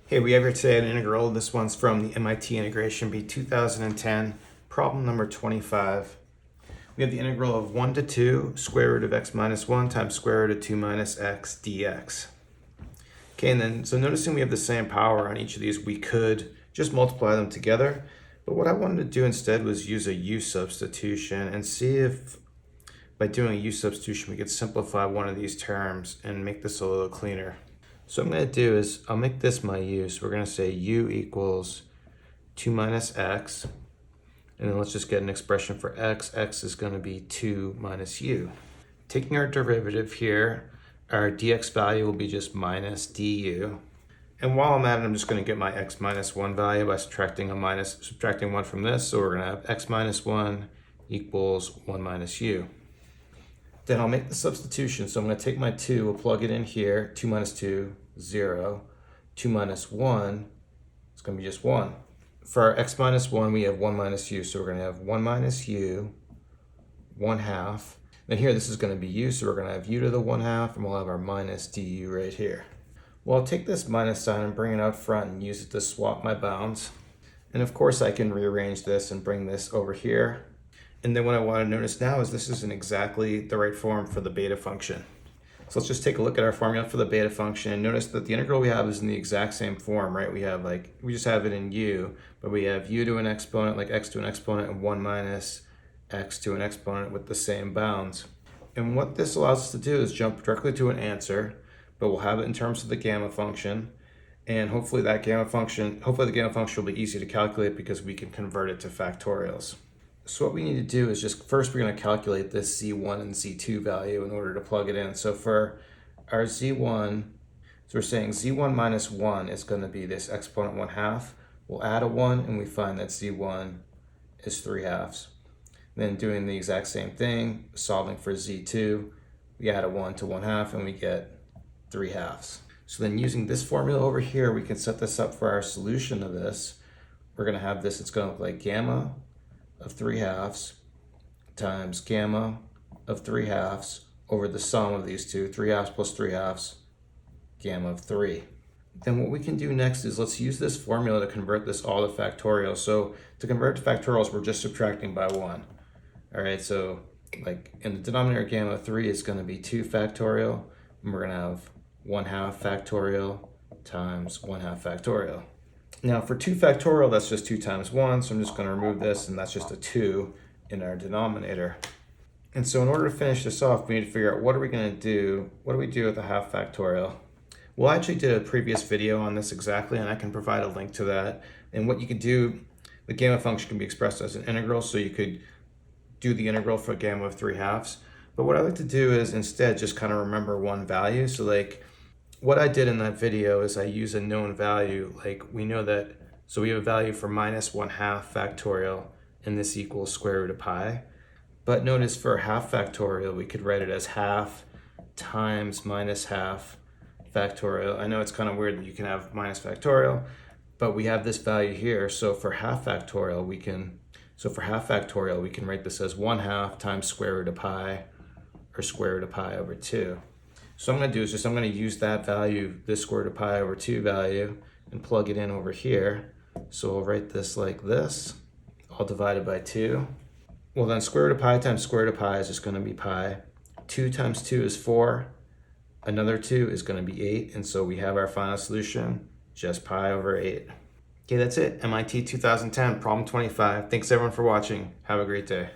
Hey, we have here today an integral. This one's from the MIT Integration Bee 2010, problem number 25. We have the integral of 1 to 2 square root of x minus 1 times square root of 2 minus x dx. Okay, and then, so noticing we have the same power on each of these, we could just multiply them together. But what I wanted to do instead was use a u substitution and see if by doing a u substitution we could simplify one of these terms and make this a little cleaner. So what I'm going to do is I'll make this my u. So we're going to say u equals 2 minus x. And then let's just get an expression for x. X is going to be 2 minus u. Taking our derivative here, our dx value will be just minus du. And while I'm at it, I'm just going to get my x minus 1 value by subtracting 1 from this. So we're going to have x minus 1 equals 1 minus u. Then I'll make the substitution. So I'm going to take my 2, we'll plug it in here. 2 minus 2, 0. 2 minus 1, it's going to be just 1. For our x minus 1, we have 1 minus u. So we're going to have 1 minus u, 1 half. Then here, this is going to be u. So we're going to have u to the 1 half, and we'll have our minus du right here. Well, I'll take this minus sign and bring it out front and use it to swap my bounds. And of course, I can rearrange this and bring this over here. And then what I want to notice now is this isn't exactly the right form for the beta function. So let's just take a look at our formula for the beta function and notice that the integral we have is in the exact same form, right? We just have it in u, but we have u to an exponent, like x to an exponent, and 1 minus x to an exponent with the same bounds. And what this allows us to do is jump directly to an answer, but we'll have it in terms of the gamma function. And hopefully the gamma function will be easy to calculate because we can convert it to factorials. So what we need to do is just first we're going to calculate this z1 and z2 value in order to plug it in. So for our z1, so we're saying z1 minus 1 is going to be this exponent 1 half. We'll add a 1 and we find that z1 is 3 halves. Then doing the exact same thing, solving for z2, we add a 1 to 1 half and we get 3 halves. So then using this formula over here, we can set this up for our solution of this. We're going to have this, it's going to look like gamma of 3 halves times gamma of 3 halves over the sum of these two, 3 halves plus 3 halves, gamma of 3. Then what we can do next is let's use this formula to convert this all to factorials. So to convert to factorials, we're just subtracting by 1. All right, so like in the denominator, gamma of 3 is going to be 2 factorial, and we're going to have 1 half factorial times 1 half factorial. Now for 2 factorial, that's just 2 times 1, so I'm just going to remove this, and that's just a 2 in our denominator. And so in order to finish this off, we need to figure out what are we going to do, what do we do with a half factorial? Well, I actually did a previous video on this exactly, and I can provide a link to that. And what you could do, the gamma function can be expressed as an integral, so you could do the integral for gamma of 3 halves. But what I like to do is instead just kind of remember one value. So like, what I did in that video is I use a known value, like we know that, so we have a value for minus 1 half factorial, and this equals square root of pi. But notice for half factorial, we could write it as half times minus half factorial. I know it's kind of weird that you can have minus factorial, but we have this value here. So for half factorial, we can write this as 1 half times square root of pi, or square root of pi over 2. So what I'm going to do is I'm going to use that value, this square root of pi over 2 value, and plug it in over here. So we'll write this like this, all divided by 2. Well then square root of pi times square root of pi is just going to be pi. 2 times 2 is 4. Another 2 is going to be 8. And so we have our final solution, just pi over 8. Okay, that's it. MIT 2010, problem 25. Thanks everyone for watching. Have a great day.